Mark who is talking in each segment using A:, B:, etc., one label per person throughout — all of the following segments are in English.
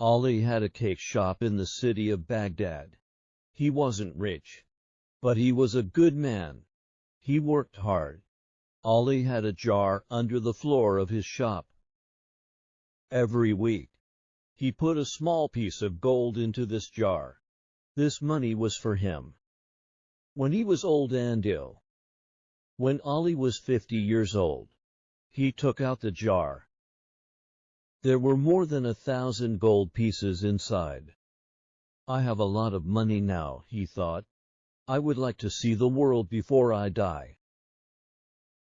A: Ali had a cake shop in the city of Baghdad. He wasn't rich, but he was a good man. He worked hard. Ali had a jar under the floor of his shop. Every week, he put a small piece of gold into this jar. This money was for him when he was old and ill. When Ali was 50 years old, he took out the jar. There were more than 1,000 gold pieces inside. I have a lot of money now, he thought. I would like to see the world before I die.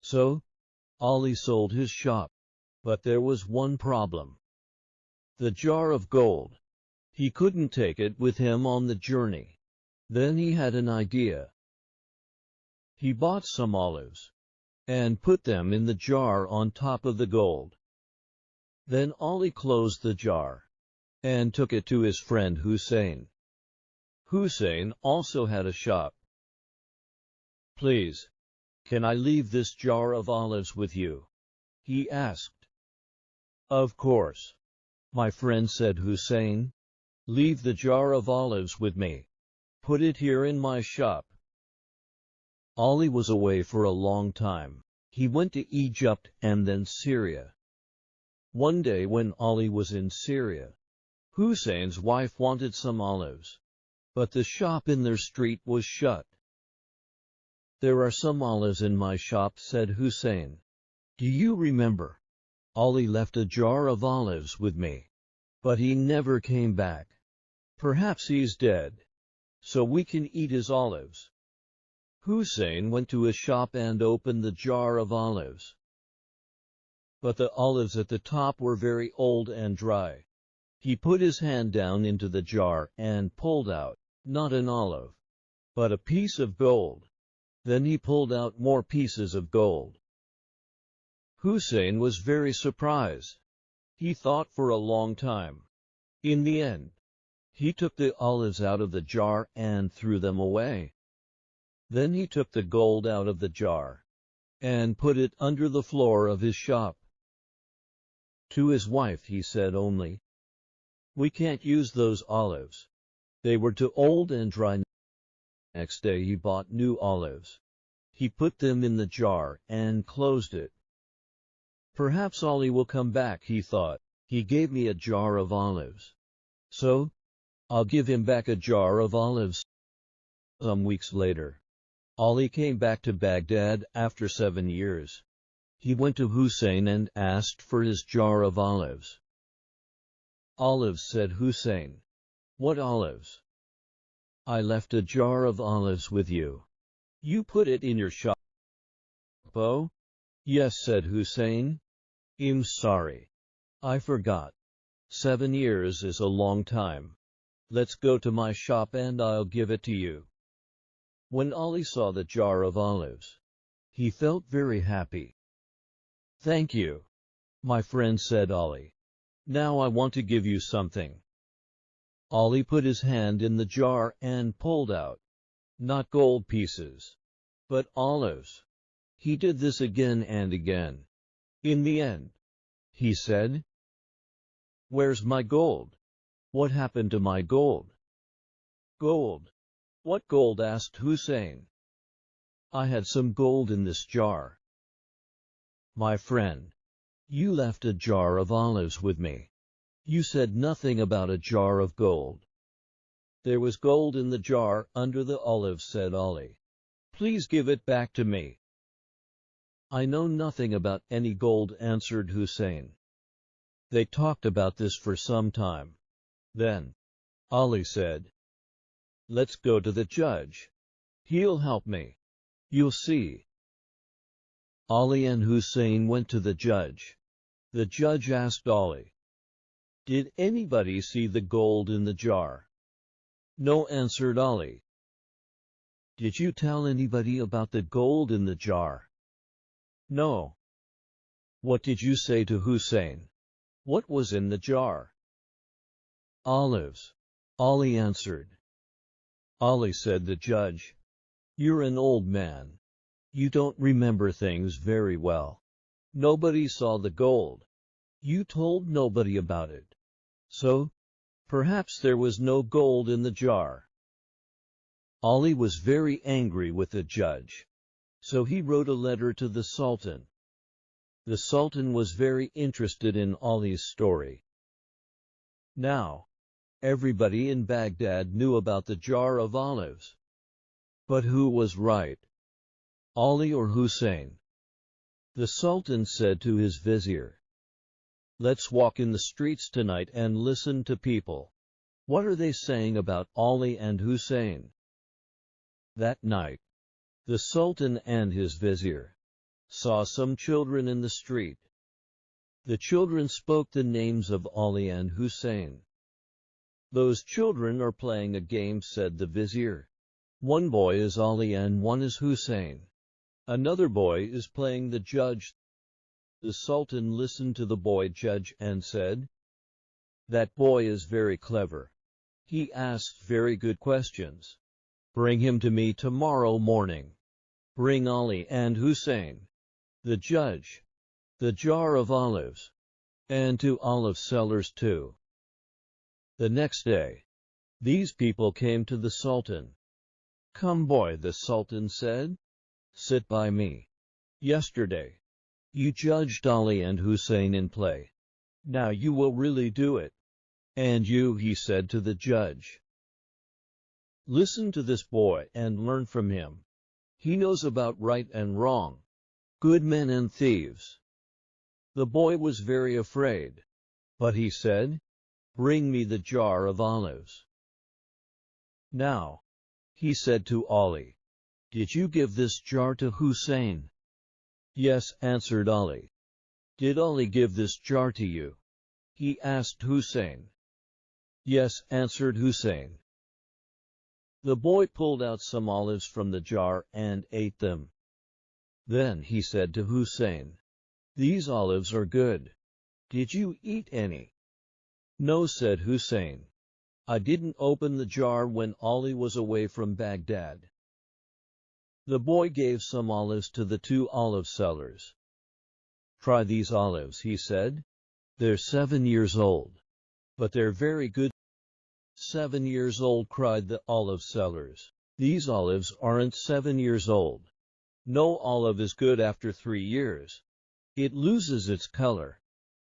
A: So, Ali sold his shop. But there was one problem. The jar of gold. He couldn't take it with him on the journey. Then he had an idea. He bought some olives and put them in the jar on top of the gold. Then Ali closed the jar and took it to his friend Hussein. Hussein also had a shop. "Please, can I leave this jar of olives with you?" he asked. "Of course," my friend said Hussein. "Leave the jar of olives with me. Put it here in my shop." Ali was away for a long time. He went to Egypt and then Syria. One day when Ali was in Syria, Hussein's wife wanted some olives, but the shop in their street was shut. "There are some olives in my shop," said Hussein. "Do you remember? Ali left a jar of olives with me, but he never came back. Perhaps he's dead, so we can eat his olives." Hussein went to his shop and opened the jar of olives. But the olives at the top were very old and dry. He put his hand down into the jar and pulled out, not an olive, but a piece of gold. Then he pulled out more pieces of gold. Hussein was very surprised. He thought for a long time. In the end, he took the olives out of the jar and threw them away. Then he took the gold out of the jar and put it under the floor of his shop. To his wife he said only, "We can't use those olives. They were too old and dry." Next day he bought new olives. He put them in the jar and closed it. "Perhaps Ali will come back," he thought. "He gave me a jar of olives, so I'll give him back a jar of olives." Some weeks later, Ali came back to Baghdad after 7 years. He went to Hussein and asked for his jar of olives. "Olives," said Hussein. "What olives?" "I left a jar of olives with you. You put it in your shop." "Oh? Yes," said Hussein. "I'm sorry. I forgot. 7 years is a long time. Let's go to my shop and I'll give it to you." When Ali saw the jar of olives, he felt very happy. "Thank you, my friend," said Ali. "Now I want to give you something." Ali put his hand in the jar and pulled out, not gold pieces, but olives. He did this again and again. In the end, he said, "Where's my gold? What happened to my gold?" "Gold? What gold?" asked Hussein. "I had some gold in this jar." "My friend, you left a jar of olives with me. You said nothing about a jar of gold." "There was gold in the jar under the olives," said Ali. "Please give it back to me." "I know nothing about any gold," answered Hussein. They talked about this for some time. Then Ali said, "Let's go to the judge. He'll help me. You'll see." Ali and Hussein went to the judge. The judge asked Ali, "Did anybody see the gold in the jar?" "No," answered Ali. "Did you tell anybody about the gold in the jar?" "No." "What did you say to Hussein? What was in the jar?" "Olives," Ali answered. "Ali," said the judge, "you're an old man. You don't remember things very well. Nobody saw the gold. You told nobody about it. So, Perhaps there was no gold in the jar. Ali was very angry with the judge, so he wrote a letter to the Sultan. The Sultan was very interested in Ali's story. Now, everybody in Baghdad knew about the jar of olives. But who was right, Ali or Hussein? The Sultan said to his vizier, "Let's walk in the streets tonight and listen to people. What are they saying about Ali and Hussein?" That night, the Sultan and his vizier saw some children in the street. The children spoke the names of Ali and Hussein. "Those children are playing a game," said the vizier. "One boy is Ali and one is Hussein. Another boy is playing the judge." The Sultan listened to the boy judge and said, "That boy is very clever. He asks very good questions. Bring him to me tomorrow morning. Bring Ali and Hussein, the judge, the jar of olives, and 2 olive sellers too." The next day, these people came to the Sultan. "Come, boy," the Sultan said, "sit by me. Yesterday, you judged Ali and Hussein in play. Now you will really do it." "And you," he said to the judge, "listen to this boy and learn from him. He knows about right and wrong, good men and thieves." The boy was very afraid, but he said, "Bring me the jar of olives." "Now," he said to Ali, "did you give this jar to Hussein?" "Yes," answered Ali. "Did Ali give this jar to you?" he asked Hussein. "Yes," answered Hussein. The boy pulled out some olives from the jar and ate them. Then he said to Hussein, "These olives are good. Did you eat any?" "No," said Hussein. "I didn't open the jar when Ali was away from Baghdad." The boy gave some olives to the 2 olive sellers. "Try these olives," he said. "They're 7 years old, but they're very good." "7 years old," cried the olive sellers. "These olives aren't 7 years old. No olive is good after 3 years. It loses its color.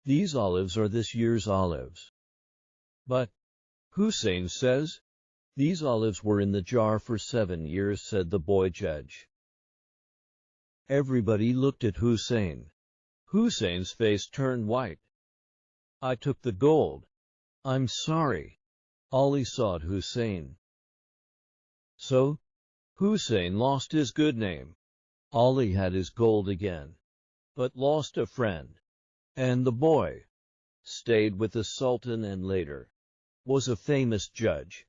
A: These olives are this year's olives." "But Hussein says these olives were in the jar for 7 years," said the boy judge. Everybody looked at Hussein. Hussein's face turned white. "I took the gold. I'm sorry." Ali sought Hussein. So, Hussein lost his good name. Ali had his gold again, but lost a friend. And the boy stayed with the Sultan and later was a famous judge.